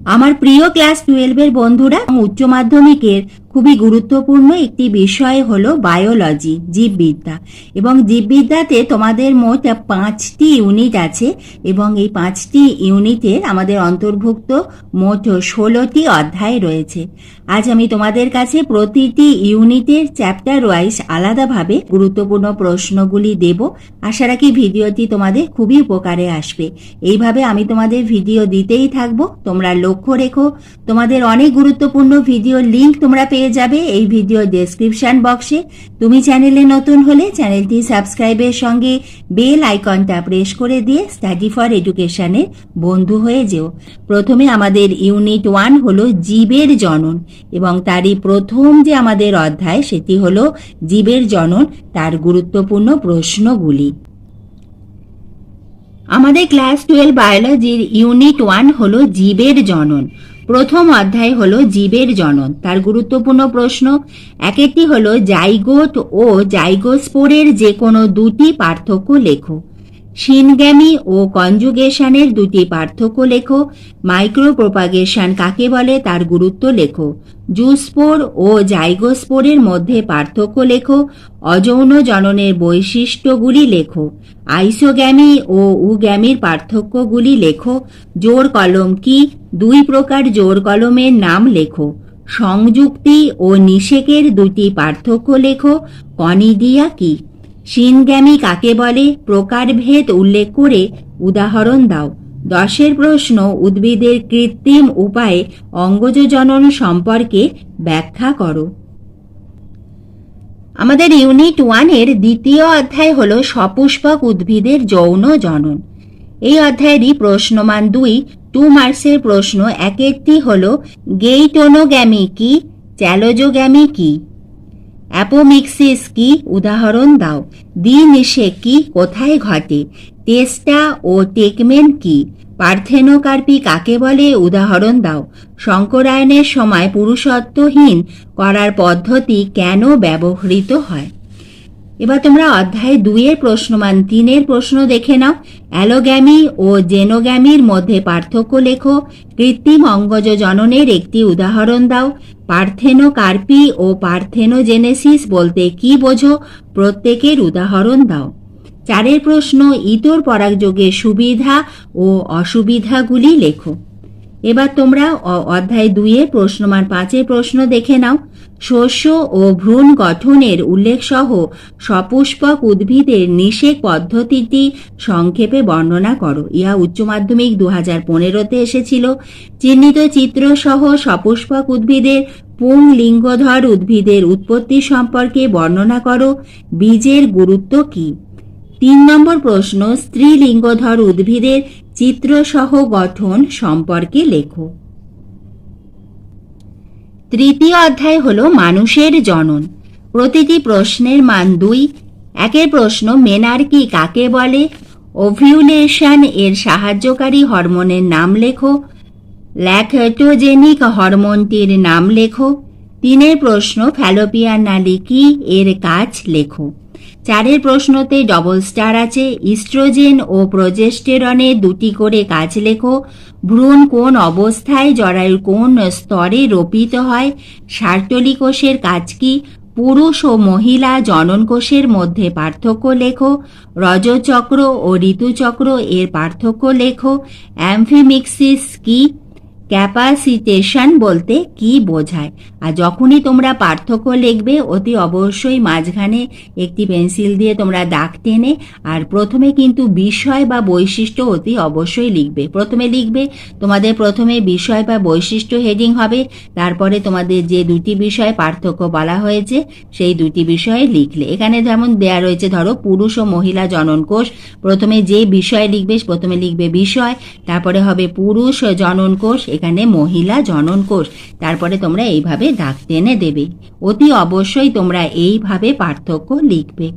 আমার প্রিয় ক্লাস 12 এর বন্ধুরা, উচ্চ মাধ্যমিকের খুবই গুরুত্বপূর্ণ একটি বিষয় হলো বায়োলজি, জীববিদ্যা। এবং জীববিদ্যাতে তোমাদের মোট 5টি ইউনিট আছে এবং এই 5টি ইউনিটের আমাদের অন্তর্ভুক্ত মোট 16টি অধ্যায় রয়েছে। আজ আমি তোমাদের কাছে প্রতিটি ইউনিটের চ্যাপ্টার ওয়াইজ আলাদাভাবে গুরুত্বপূর্ণ প্রশ্নগুলি দেব। আশা রাখি ভিডিওটি তোমাদের খুবই উপকারে আসবে। এইভাবে আমি তোমাদের ভিডিও দিতেই থাকবো। তোমরা লক্ষ্য রেখো, তোমাদের অনেক গুরুত্বপূর্ণ ভিডিওর লিংক তোমরা পেয়ে যাবে এই ভিডিও ডেসক্রিপশন বক্সে। তুমি চ্যানেলে নতুন হলে চ্যানেলটি সাবস্ক্রাইবের সঙ্গে বেল আইকনটা প্রেস করে দিয়ে স্টাডি ফর এডুকেশনের বন্ধু হয়ে যেও। প্রথমে আমাদের ইউনিট 1 হলো জীবের জনন এবং তারই প্রথম যে আমাদের অধ্যায় সেটি হলো জীবের জনন, তার গুরুত্বপূর্ণ প্রশ্নগুলি। আমাদের ক্লাস 12 বায়োলজির ইউনিট 1 হলো জীবের জনন। প্রথম অধ্যায় হলো জীবের জনন, তার গুরুত্বপূর্ণ প্রশ্ন। একটি হলো জাইগোট ও জাইগোস্পোরের যে কোনো দুটি পার্থক্য লেখো। সিনগ্যামি ও কনজুগেশনের দুটি পার্থক্য লেখো। মাইক্রোপ্রোপাগেশন কাকে বলে তার গুরুত্ব লেখো। জুস্পোর ও জাইগোস্পোরের মধ্যে পার্থক্য লেখো। অযৌন জননের বৈশিষ্ট্যগুলি লেখো। আইসোগ্যামি ও উগ্যামির পার্থক্যগুলি লেখো। জোড় কলম কি? 2 প্রকার জোড় কলমের নাম লেখো। সংযুক্তি ও নিষেকের দুটি পার্থক্য লেখো। কনিডিয়া কি? সিনগ্যামি কাকে বলে? প্রকারভেদ উল্লেখ করে উদাহরণ দাও। 10 প্রশ্ন, উদ্ভিদের কৃত্রিম উপায়ে অঙ্গজ জনন সম্পর্কে ব্যাখ্যা করো। আমাদের ইউনিট 1 এর দ্বিতীয় অধ্যায় হলো সপুষ্পক উদ্ভিদের যৌন জনন। এই অধ্যায়েরই প্রশ্নমান 2 মার্কসের প্রশ্ন। একটি হলো গেইটোনোগ্যামি কি? চ্যালোজোগ্যামি কি? অ্যাপোমিক্সিস কি? উদাহরণ দাও। দ্বিনিষেক কি? কোথায় ঘটে? টেস্টা ও টেকমেন কি? পার্থেনোকার্পি কাকে বলে? উদাহরণ দাও। সংকরায়নের সময় পুরুষত্বহীন করার পদ্ধতি কেন ব্যবহৃত হয়? এবার তোমরা অধ্যায় 2 এর প্রশ্নমান 3 এর প্রশ্ন দেখে নাও। অ্যালোগ্যামি ও জেনোগ্যামির মধ্যে পার্থক্য লেখো। কৃত্রিম অঙ্গজ জননের একটি উদাহরণ দাও। পার্থেনোকার্পি ও পার্থেনোজেনেসিস বলতে কি বোঝো? প্রত্যেকের উদাহরণ দাও। 4 প্রশ্ন, ইতর পরাগযোগের সুবিধা ও অসুবিধাগুলি লেখো। এবার তোমরা অধ্যায় 2 এর প্রশ্নমান 5 এর প্রশ্ন দেখে নাও। শস্য ও ভ্রূণ গঠনের উল্লেখ সহ সপুষ্পক উদ্ভিদের নিষেক পদ্ধতিটি সংক্ষেপে বর্ণনা করো। ইহা উচ্চ মাধ্যমিক 2015-তে এসেছিল। চিহ্নিত চিত্র সহ সপুষ্পক উদ্ভিদের পুংলিঙ্গধর উদ্ভিদের উৎপত্তি সম্পর্কে বর্ণনা করো। বীজের গুরুত্ব কি? 3 নম্বর প্রশ্ন, স্ত্রীলিঙ্গধর উদ্ভিদের চিত্রসহ গঠন সম্পর্কে লেখো। তৃতীয় অধ্যায় হলো মানুষের জনন। প্রতিটি প্রশ্নের মান 2। 1 প্রশ্ন, মেনার্কি কাকে বলে? ওভিউলেশন এর সাহায্যকারী হরমোনের নাম লেখো। ল্যাক্টোজেনিক হরমোনটির নাম লেখো। 3 প্রশ্ন, ফ্যালোপিয়ান নালী কি? এর কাজ লেখো। 4 প্রশ্নতে ডবল স্টার আছে। ইস্ট্রোজেন ও প্রোজেস্টেরনের 2টি করে কাজ লেখো। ভ্রূণ কোন অবস্থায় জরায়ুর কোন স্তরে রোপিত হয়? সার্টলি কোষের কাজ কি? পুরুষ ও মহিলা জনন কোষের মধ্যে পার্থক্য লেখো। রজচক্র ও ঋতুচক্র এর পার্থক্য লেখো। অ্যামফিমিক্সিস কি? ক্যাপাসিটেশন বলতে কি বোঝায়? আর যখনই তোমরা পার্থক্য লিখবে অতি অবশ্যই মাঝখানে একটি পেন্সিল দিয়ে তোমরা দাগ টেনে আর প্রথমে কিন্তু বিষয় বা বৈশিষ্ট্য অতি অবশ্যই লিখবে। প্রথমে লিখবে, তোমাদের প্রথমে বিষয় বা বৈশিষ্ট্য হেডিং হবে, তারপরে তোমাদের যে 2টি বিষয় পার্থক্য বলা হয়েছে সেই 2টি বিষয়ে লিখলে। এখানে যেমন দেয়া রয়েছে, ধরো পুরুষ ও মহিলা জনন কোষ, প্রথমে যে বিষয় লিখবে প্রথমে লিখবে বিষয়, তারপরে হবে পুরুষ জনন কোষ, এখানে মহিলা জনন কোষ, তারপরে তোমরা এইভাবে দাগ টেনে দেবে। অতি অবশ্যই তোমরা এইভাবে পার্থক্য লিখবে।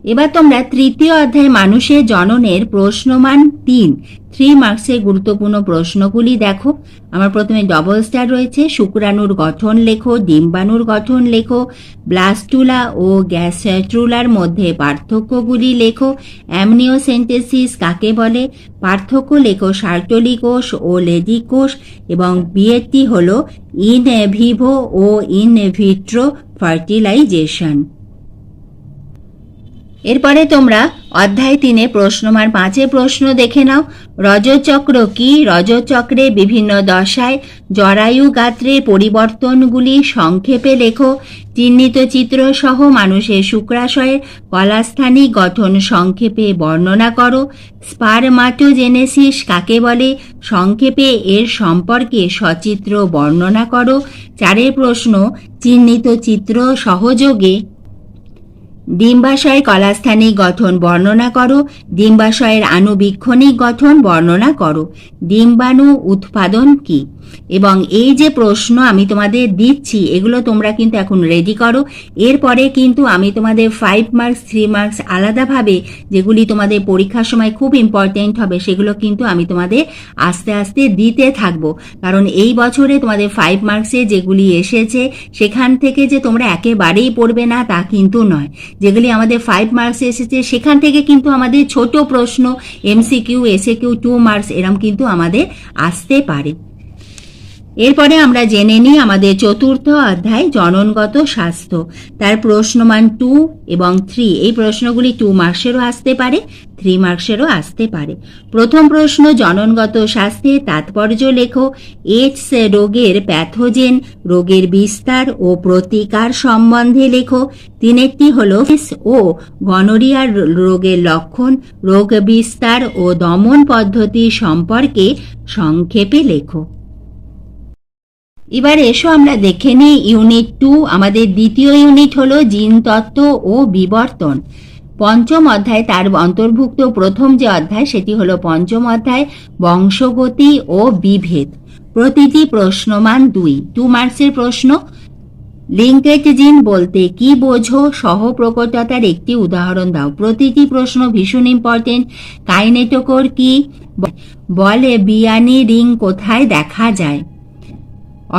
এবার তোমরা তৃতীয় অধ্যায় মানুষের জননের প্রশ্নমান 3 মার্কসের গুরুত্বপূর্ণ প্রশ্নগুলি দেখো। আমার প্রথমে ডবল স্টার রয়েছে। শুক্রাণুর গঠন লেখো, ডিম্বাণুর গঠন লেখো, ব্লাস্টুলা ও গ্যাস্ট্রুলার মধ্যে পার্থক্যগুলি লেখো, অ্যামনিওসেন্টেসিস কাকে বলে, পার্থক্য লেখো সার্টলি কোষ ও লেজি কোষ, এবং বিয়েরটি হল ইন ভিভো ও ইন ভিট্রো ফার্টিলাইজেশন। এরপরে তোমরা অধ্যায় 3 প্রশ্নমান 5 প্রশ্ন দেখে নাও। রজচক্র কি? রজচক্রে বিভিন্ন দশায় জরায়ু গাত্রের পরিবর্তনগুলি সংক্ষেপে লেখো। চিহ্নিত চিত্র সহ মানুষের শুক্রাশয়ের কলাস্থানিক গঠন সংক্ষেপে বর্ণনা করো। স্পারমাটোজেনেসিস কাকে বলে? সংক্ষেপে এর সম্পর্কে সচিত্র বর্ণনা করো। 4 প্রশ্ন, চিহ্নিত চিত্র সহযোগে ডিম্বাশয় কলাস্থানিক গঠন বর্ণনা করো। ডিম্বাশয়ের আণুবীক্ষণিক গঠন বর্ণনা করো। ডিম্বাণু উৎপাদন কি? এবং এই যে প্রশ্ন আমি তোমাদের দিচ্ছি এগুলো তোমরা কিন্তু এখন রেডি করো। এরপরে কিন্তু আমি তোমাদের 5 মার্কস 3 মার্কস আলাদাভাবে যেগুলি তোমাদের পরীক্ষার সময় খুব ইম্পর্টেন্ট হবে সেগুলো কিন্তু আমি তোমাদের আস্তে আস্তে দিতে থাকবো। কারণ এই বছরে তোমাদের 5 মার্কসে যেগুলি এসেছে সেখান থেকে যে তোমরা একেবারেই পড়বে না তা কিন্তু নয়। যেগুলি আমাদের 5 মার্কসে এসেছে সেখান থেকে কিন্তু আমাদের ছোট প্রশ্ন এমসিকিউ এসএকিউ 2 মার্কস এরম কিন্তু আমাদের আসতে পারে। এরপরে আমরা জেনে নিই আমাদের চতুর্থ অধ্যায় জননগত স্বাস্থ্য, তার প্রশ্নমান 2 এবং 3। এই প্রশ্নগুলি 2 মার্কসেরও আসতে পারে, 3 মার্কসেরও আসতে পারে। প্রথম প্রশ্ন, জননগত স্বাস্থ্যের তাৎপর্য লেখো। এইডস রোগের প্যাথোজেন, রোগের বিস্তার ও প্রতিকার সম্বন্ধে লেখো। 3টি হল ও গনোরিয়ার রোগের লক্ষণ, রোগ বিস্তার ও দমন পদ্ধতি সম্পর্কে সংক্ষেপে লেখো। এবার এসো আমরা দেখে নিই ইউনিট 2। আমাদের দ্বিতীয় ইউনিট হলো জিনতত্ত্ব ও বিবর্তন। পঞ্চম অধ্যায় তার অন্তর্ভুক্ত প্রথম যে অধ্যায় সেটি হলো পঞ্চম অধ্যায় বংশগতি ও বিভেদ। প্রতিটি প্রশ্নমান 2 মার্কসের প্রশ্ন। লিঙ্কেজ জিন বলতে কি বোঝো? সহপ্রকটতার একটি উদাহরণ দাও। প্রতিটি প্রশ্ন ভীষণ ইম্পর্টেন্ট। কাইনেটোকোর কি? বলে বিয়ানি রিং কোথায় দেখা যায়?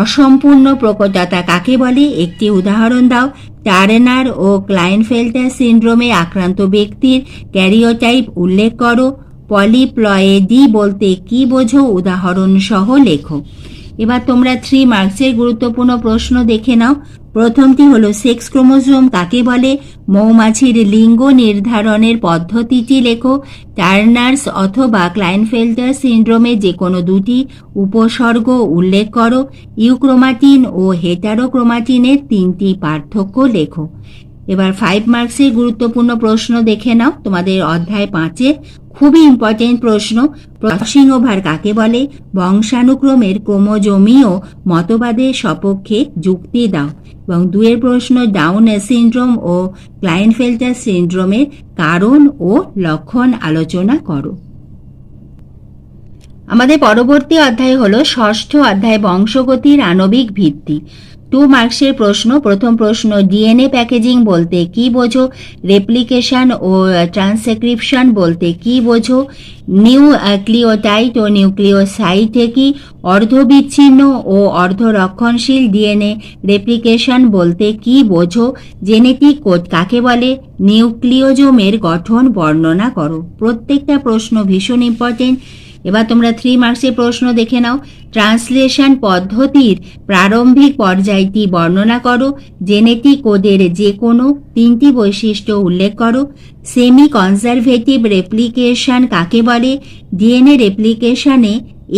অসম্পূর্ণ প্রকটতা কাকে বলে? একটি উদাহরণ দাও। টার্নার ও ক্লাইনফেল্টার সিন্ড্রোমে আক্রান্ত ব্যক্তির ক্যারিওটাইপ উল্লেখ করো। পলিপ্লয়েডি বলতে কি বোঝো? উদাহরণ সহ লেখো। এবার তোমরা 3 মার্কসের গুরুত্বপূর্ণ প্রশ্ন দেখে নাও। প্রথমটি হলো সেক্স ক্রোমোজোম কাকে বলে? মৌমাছির লিঙ্গ নির্ধারণের পদ্ধতিটি লেখো। টার্নার্স অথবা ক্লাইনফেল্টার সিন্ড্রোমে যে কোনো 2টি উপসর্গ উল্লেখ করো। ইউক্রোমাটিন ও হেটারোক্রোমাটিনের 3টি পার্থক্য লেখো। এবার 5 মার্কসের গুরুত্বপূর্ণ প্রশ্ন দেখে নাও। তোমাদের অধ্যায় 5-এর খুবই ইম্পর্টেন্ট প্রশ্ন। ক্রসিং ওভার কাকে বলে? বংশানুক্রমের ক্রোমোজোমীয় মতবাদের সপক্ষে যুক্তি দাও। এবং 2 প্রশ্ন, ডাউন সিনড্রোম ও ক্লাইনফেল্টার সিনড্রোমের কারণ ও লক্ষণ আলোচনা করো। আমাদের পরবর্তী অধ্যায় হলো ষষ্ঠ অধ্যায় বংশগতির আণবিক ভিত্তি। 2 মার্কসের প্রশ্ন। প্রথম প্রশ্ন, ডিএনএ প্যাকেজিং বলতে কি বোঝো? রেপ্লিকেশন ও ট্রান্সক্রিপশন বলতে কি বোঝো? নিউক্লিওটাইড ও নিউক্লিওসাইড কি? অর্ধবিচ্ছিন্ন ও অর্ধরক্ষণশীল ডিএনএ রেপ্লিকেশন বলতে কি বোঝো? জেনেটিক কোড কাকে বলে? নিউক্লিওজোমের গঠন বর্ণনা করো। প্রত্যেকটা প্রশ্ন ভীষণ ইম্পর্টেন্ট। এবার তোমরা 3 মার্কসের প্রশ্ন দেখে নাও। ট্রান্সলেশন পদ্ধতির প্রারম্ভিক পর্যায়টি বর্ণনা করো। জেনেটিক কোডের যে কোনো 3টি বৈশিষ্ট্য উল্লেখ করো। সেমি কনজারভেটিভ রেপ্লিকেশন কাকে বলে? ডিএনএ রেপ্লিকেশনে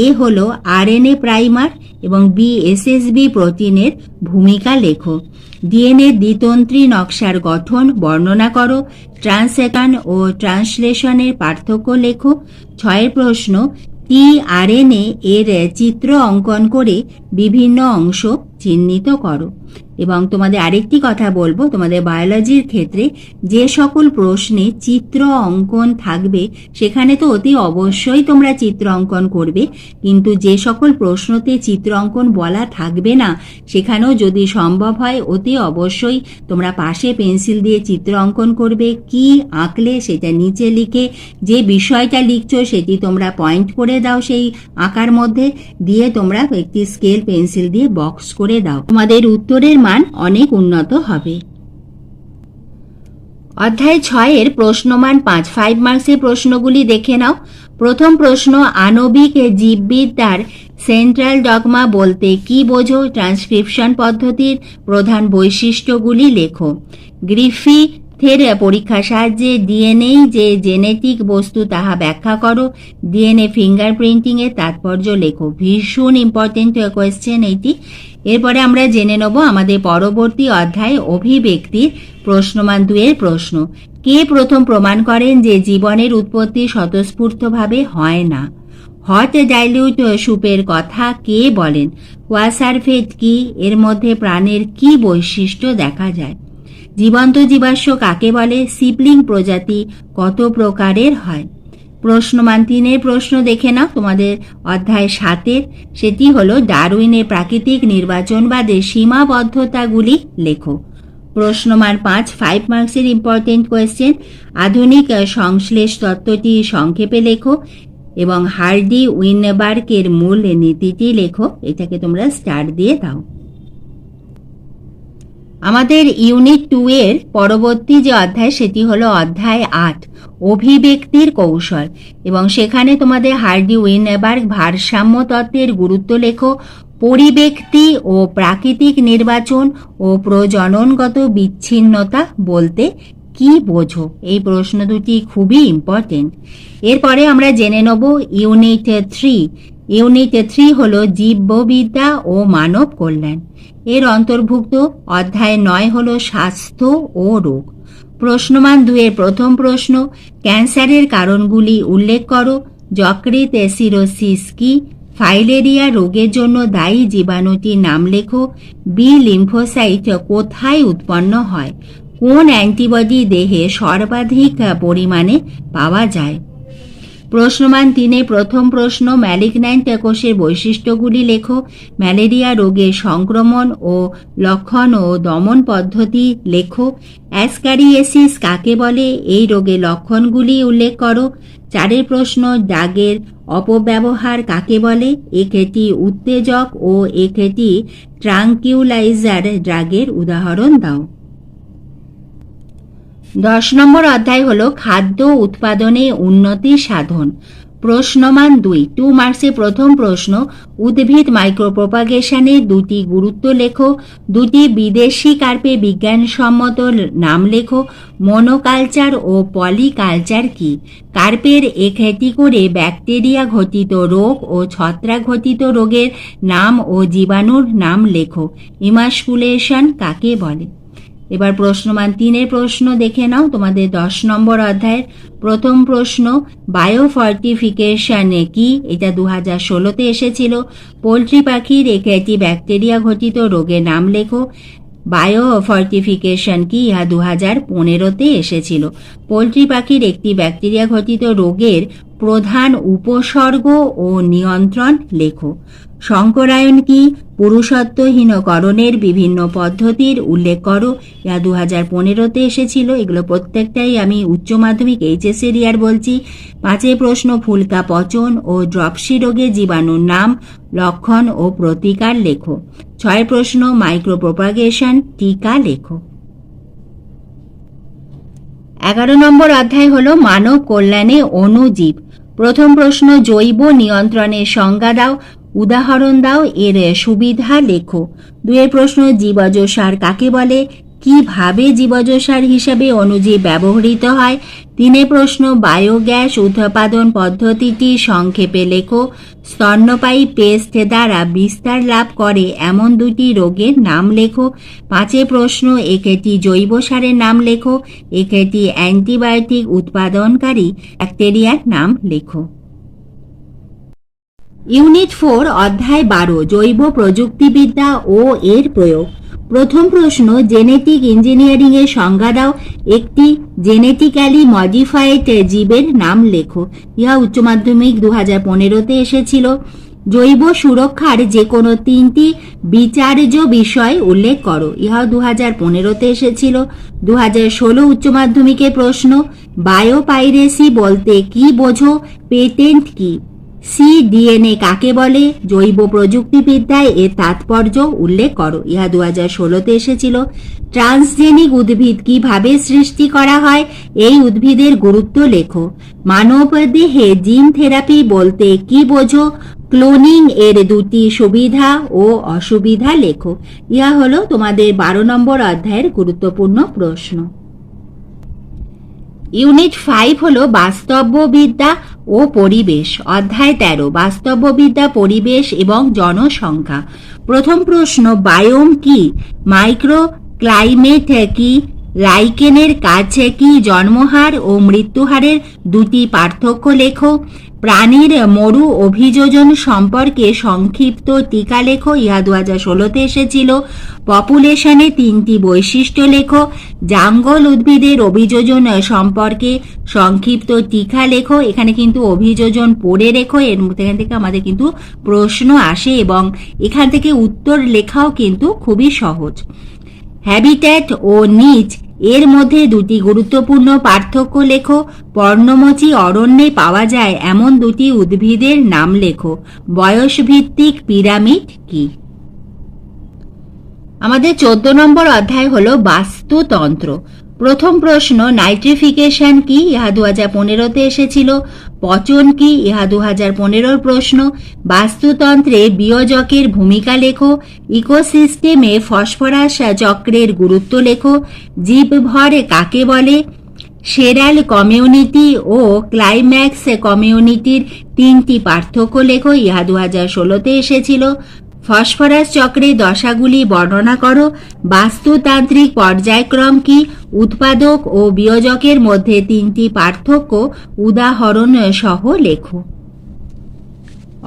এ হলো আরএনএ প্রাইমার এবং বি এসএসবি প্রোটিনের ভূমিকা লেখো। ডিএনএ দ্বিতন্ত্রী নকশার গঠন বর্ণনা করো। ট্রান্সলেশন ও ট্রান্সলেশনের পার্থক্য লেখো। 6 প্রশ্ন, টিআরএনএ এর চিত্র অঙ্কন করে বিভিন্ন অংশ চিহ্নিত করো। এবং তোমাদের আরেকটি কথা বলবো, তোমাদের বায়োলজির ক্ষেত্রে যে সকল প্রশ্নে চিত্র অঙ্কন থাকবে সেখানে তো অতি অবশ্যই তোমরা চিত্র অঙ্কন করবে, কিন্তু যে সকল প্রশ্নতে চিত্র অঙ্কন বলা থাকবে না সেখানেও যদি সম্ভব হয় অতি অবশ্যই তোমরা পাশে পেন্সিল দিয়ে চিত্র অঙ্কন করবে। কি আঁকলে সেটা নিচে লিখে যে বিষয়টা লিখছো সেটি তোমরা পয়েন্ট করে দাও সেই আঁকার মধ্যে, দিয়ে তোমরা একটি স্কেল পেন্সিল দিয়ে বক্স করে দাও। তোমাদের উত্তরের মান অনেক উন্নত হবে। অধ্যায় 6-এর প্রশ্নমান 5 মার্কসের প্রশ্নগুলি দেখে নাও। প্রথম প্রশ্ন, আণবিক জীববিদ্যার সেন্ট্রাল ডগমা বলতে কি বোঝো? ট্রান্সক্রিপশন পদ্ধতির প্রধান বৈশিষ্ট্যগুলি লেখো। গ্রিফিথের পরীক্ষার সাহায্যে ডিএনএ যে জেনেটিক বস্তু তাহা ব্যাখ্যা করো। ডিএনএ ফিঙ্গারপ্রিন্টিং এর তাৎপর্য লেখো। ভীষণ ইম্পর্টেন্ট কোয়েশ্চেন এইটি। এরপরে আমরা জেনে নেব আমাদের পরবর্তী অধ্যায় অভিব্যক্তির প্রশ্নমান 2-এর প্রশ্ন। কে প্রথম প্রমাণ করেন যে জীবনের উৎপত্তি স্বতঃস্ফূর্তভাবে হয় না? হট ডাইলিউট স্যুপের কথা কে বলেন? ওয়াসারফেট কি? এর মধ্যে প্রাণের কি বৈশিষ্ট্য দেখা যায়? জীবন্ত জীবাশ্ম কাকে বলে? সিবলিং প্রজাতি কত প্রকারের হয়? প্রশ্নমান 3-এর প্রশ্ন দেখে নাও তোমাদের অধ্যায় 7-এর। সেটি হলো ডারউইনের প্রাকৃতিক নির্বাচনবাদের সীমাবদ্ধতাগুলি লেখো। প্রশ্নমান 5 মার্কসের ইম্পর্টেন্ট কোয়েশ্চেন। আধুনিক সংশ্লেষ তত্ত্বটি সংক্ষেপে লেখো এবং হার্ডি উইনবার্গের মূল নীতিটি লেখো। এটাকে তোমরা স্টার দিয়ে দাও। আমাদের ইউনিট 2-এর পরবর্তী যে অধ্যায় সেটি হলো অধ্যায় 8, অভিব্যক্তির কৌশল, এবং সেখানে তোমাদের হার্ডি উইনবার্গ ভারসাম্য তত্ত্বের গুরুত্ব লেখো। পরিব্যক্তি ও প্রাকৃতিক নির্বাচন ও প্রজননগত বিচ্ছিন্নতা বলতে কি বোঝো? এই প্রশ্ন দুটি খুবই ইম্পর্টেন্ট। এরপরে আমরা জেনে নেব ইউনিট 3। ইউনিট 3 হলো জীববিদ্যা ও মানব কল্যাণ। এর অন্তর্ভুক্ত অধ্যায় 9 হলো স্বাস্থ্য ও রোগ। প্রশ্নমান 2-এর প্রথম প্রশ্ন, ক্যান্সারের কারণগুলি উল্লেখ করো। যকৃত সিরোসিস কি? ফাইলেরিয়া রোগের জন্য দায়ী জীবাণুটির নাম লেখো। বি লিম্ফোসাইট কোথায় উৎপন্ন হয়? কোন অ্যান্টিবডি দেহে সর্বাধিক পরিমাণে পাওয়া যায়? প্রশ্নমান 3-এর প্রথম প্রশ্ন, ম্যালিগন্যান্ট কোষের বৈশিষ্ট্যগুলি লেখো। ম্যালেরিয়া রোগের সংক্রমণ ও লক্ষণ ও দমন পদ্ধতি লেখো। অ্যাসকারিয়েসিস কাকে বলে? এই রোগের লক্ষণগুলি উল্লেখ করো। 4-এর প্রশ্ন, ড্রাগের অপব্যবহার কাকে বলে? একটি উত্তেজক ও একটি ট্রাঙ্কিউলাইজার ড্রাগের উদাহরণ দাও। 10 নম্বর অধ্যায় হলো খাদ্য উৎপাদনে উন্নতি সাধন। প্রশ্নমান 2 মার্কসের প্রথম প্রশ্ন, উদ্ভিদ মাইক্রোপ্রোপাগেশনের দুটি গুরুত্ব লেখো। দুটি বিদেশি কার্পের বিজ্ঞানসম্মত নাম লেখো। মনোকালচার ও পলিকালচার কি? কার্পের একটি করে ব্যাকটেরিয়া ঘটিত রোগ ও ছত্রাক ঘটিত রোগের নাম ও জীবাণুর নাম লেখো। ইমাস্কুলেশন কাকে বলে? এবার প্রশ্নমান 3-এর প্রশ্ন দেখে নাও তোমাদের 10 নম্বর অধ্যায়ের প্রথম প্রশ্ন, বায়োফর্টিফিকেশন কি? এটা 2016-তে এসেছিল। পোলট্রি পাখির একটি ব্যাকটেরিয়া ঘটিত রোগের নাম লেখো। বায়োফর্টিফিকেশন কি? ইহা 2015-তে এসেছিল। পোলট্রি পাখির একটি ব্যাকটেরিয়া ঘটিত রোগের প্রধান উপসর্গ ও নিয়ন্ত্রণ লেখো। সংকরায়ন কি? পুরুষত্বহীনকরণের বিভিন্ন পদ্ধতির উল্লেখ করো। ইহা 2015-তে এসেছিল। এগুলো প্রত্যেকটাই আমি উচ্চ মাধ্যমিক এইচএসসি ইয়ার বলছি। 5-এর প্রশ্ন, ফুলকা পচন ও ড্রপসি রোগের জীবাণুর নাম, লক্ষণ ও প্রতিকার লেখো। 6-এর প্রশ্ন, মাইক্রোপ্রোপাগেশন টিকা লেখো। 11 নম্বর অধ্যায় হলো মানব কল্যাণে অণুজীব। প্রথম প্রশ্ন, জৈব নিয়ন্ত্রণের সংজ্ঞা দাও, উদাহরণ দাও, এর সুবিধা লেখো। 2-এর প্রশ্ন, জীবজ সার কাকে বলে? কিভাবে জীবজ সার হিসাবে অণুজীব ব্যবহৃত হয়? 3-এর প্রশ্ন, বায়োগ্যাস উৎপাদন পদ্ধতিটি সংক্ষেপে লেখো। স্তন্যপায়ী পেস্ট দ্বারা বিস্তার লাভ করে এমন দুটি রোগের নাম লেখো। 5-এর প্রশ্ন, একটি জৈব সারের নাম লেখো। একটি অ্যান্টিবায়োটিক উৎপাদনকারী ব্যাকটেরিয়ার নাম লেখো। ইউনিট 4 অধ্যায় 12 জৈব প্রযুক্তিবিদ্যা ও এর প্রয়োগ। প্রথম প্রশ্ন, জেনেটিক ইঞ্জিনিয়ারিং এর সংজ্ঞা দাও। একটি জেনেটিক্যালি মডিফাইড জীবের নাম লেখো। ইহা উচ্চ মাধ্যমিক 2015-তে এসেছিল। জৈব সুরক্ষার যে কোনো তিনটি বিচার্য বিষয় উল্লেখ করো। ইহা 2015-তে এসেছিল। 2016 উচ্চ মাধ্যমিকের প্রশ্ন, বায়োপাইরেসি বলতে কি বোঝো? পেটেন্ট কি? সিডিএনএ কাকে বলে? জৈব প্রযুক্তিবিদ্যায় এর তাৎপর্য উল্লেখ করো। ইহা 2016-তে এসেছিল। ট্রান্সজেনিক উদ্ভিদ কিভাবে সৃষ্টি করা হয়? এই উদ্ভিদের গুরুত্ব লেখো। মানব দেহে জিন থেরাপি বলতে কি বোঝো? ক্লোনিং এর দুটি সুবিধা ও অসুবিধা লেখো। ইহা হলো তোমাদের 12 নম্বর অধ্যায়ের গুরুত্বপূর্ণ প্রশ্ন। ইউনিট 5 হলো বাস্তববিদ্যা ও পরিবেশ। অধ্যায় 13 বাস্তববিদ্যা, পরিবেশ এবং জনসংখ্যা। প্রথম প্রশ্ন, বায়োম কি? মাইক্রো ক্লাইমেট কি? লাইকেনের কাছে কি? জন্মহার ও মৃত্যুহারের দুটি পার্থক্য লেখো। প্রাণীর মরু অভিযোজন সম্পর্কে সংক্ষিপ্ত টিকা লেখো। ইহা 2016-তে এসেছিল। পপুলেশনে তিনটি বৈশিষ্ট্য লেখো। জাঙ্গল উদ্ভিদের অভিযোজন সম্পর্কে সংক্ষিপ্ত টিকা লেখো। এখানে কিন্তু অভিযোজন পড়ে রেখো, এর এখান থেকে আমাদের কিন্তু প্রশ্ন আসে এবং এখান থেকে উত্তর লেখাও কিন্তু খুবই সহজ। হ্যাবিট্যাট ও নিচ এর মধ্যে দুটি গুরুত্বপূর্ণ পার্থক্য লেখো। পর্ণমোচী অরণ্যে পাওয়া যায় এমন দুটি উদ্ভিদের নাম লেখো। বয়সভিত্তিক পিরামিড কি? আমাদের 14 নম্বর অধ্যায় হলো বাস্তুতন্ত্র। প্রথম প্রশ্ন, নাইট্রিফিকেশন কি? ইহা 2015-তে এসেছিল। পচন কি? ইহা 2015-র প্রশ্ন। বাস্তুতন্ত্রে বিয়োজকের ভূমিকা লেখো। ইকোসিস্টেমে ফসফরাস চক্রের গুরুত্ব লেখো। জীবভর কাকে বলে? সেরাল কমিউনিটি ও ক্লাইম্যাক্স কমিউনিটির তিনটি পার্থক্য লেখো। ইহা 2016-তে এসেছিল। ফসফরাস চক্রের দশাগুলি বর্ণনা করো। বাস্তুতান্ত্রিক পর্যায়ক্রম কি? উৎপাদক ও বিয়োজকের মধ্যে তিনটি পার্থক্য উদাহরণ সহ লেখো।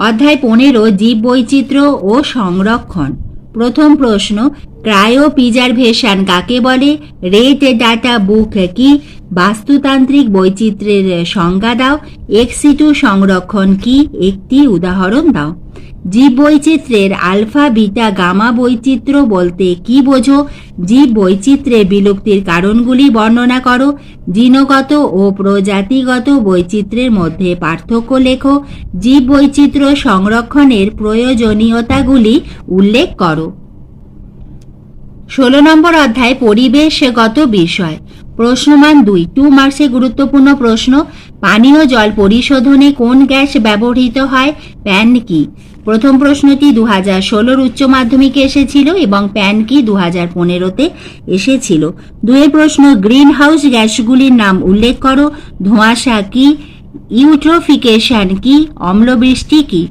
অধ্যায় 15 জীববৈচিত্র্য ও সংরক্ষণ। প্রথম প্রশ্ন, ক্রায়োপ্রিজারভেশন কাকে বলে? রেড ডাটা বুক কি? বাস্তুতান্ত্রিক বৈচিত্র্যের সংজ্ঞা দাও। এক্সিটু সংরক্ষণ কি? একটি উদাহরণ দাও। জীববৈচিত্র্যের আলফা বিটা গামা বৈচিত্র্য বলতে কি বোঝো? জীববৈচিত্র্যের বিলুপ্তির কারণগুলি বর্ণনা করো। জিনগত ও প্রজাতিগত বৈচিত্র্যের মধ্যে পার্থক্য লেখো। জীববৈচিত্র্য সংরক্ষণের প্রয়োজনীয়তাগুলি উল্লেখ করো। 16 নম্বর অধ্যায় পরিবেশগত বিষয়। প্রশ্নমান 2 2 মার্কসে গুরুত্বপূর্ণ প্রশ্ন, পানীয় জল পরিশোধনে কোন গ্যাস ব্যবহৃত হয়? প্যান কি? প্রথম প্রশ্নটি 2016-র উচ্চ মাধ্যমিকে এসেছিল এবং প্যান কি 2015-তে এসেছিল। 2 প্রশ্ন, গ্রিন হাউস গ্যাসগুলির নাম উল্লেখ করো। ধোঁয়াশা কি? ইউট্রোফিকেশন কি? অম্লবৃষ্টি কি?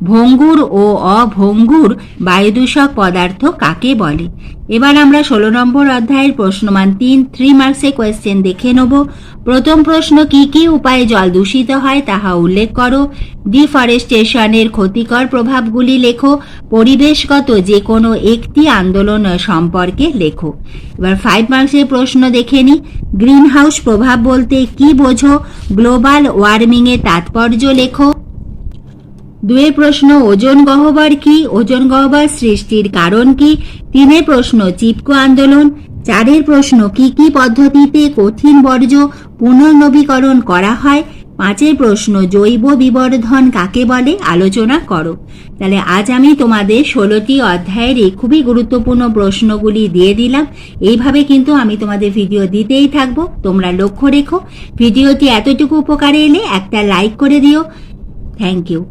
ভঙ্গুর ও অভঙ্গুর বায়ুদূষক পদার্থ কাকে বলে? এবার আমরা 16 নম্বর অধ্যায়ের প্রশ্নমান 3 মার্কসে কোয়েশ্চেন দেখে নেব। প্রথম প্রশ্ন, কি কি উপায়ে জল দূষিত হয় তাহা উল্লেখ করো। ডিফরেস্টেশনের ক্ষতিকর প্রভাবগুলি লেখো। পরিবেশগত যে কোনো একটি আন্দোলন সম্পর্কে লেখো। এবার 5 মার্কসের প্রশ্ন দেখে নি। গ্রিন হাউস প্রভাব বলতে কি বোঝো? গ্লোবাল ওয়ার্মিং এর তাৎপর্য লেখো। 2 প্রশ্ন, ওজোন গহ্বর কি? ওজোন গহ্বর সৃষ্টির কারণ কি? 3 প্রশ্ন, চিপকো আন্দোলন। 4 প্রশ্ন, কি কি পদ্ধতিতে কঠিন বর্জ্য পুনর্নবীকরণ করা হয়? 5 প্রশ্ন, জৈব বিবর্ধন কাকে বলে? আলোচনা করো। তাহলে আজ আমি তোমাদের 16টি অধ্যায়ের এই খুবই গুরুত্বপূর্ণ প্রশ্নগুলি দিয়ে দিলাম। এইভাবে কিন্তু আমি তোমাদের ভিডিও দিতেই থাকবো, তোমরা লক্ষ্য রেখো। ভিডিওটি এতটুকু উপকারে এলে একটা লাইক করে দিও। Thank you.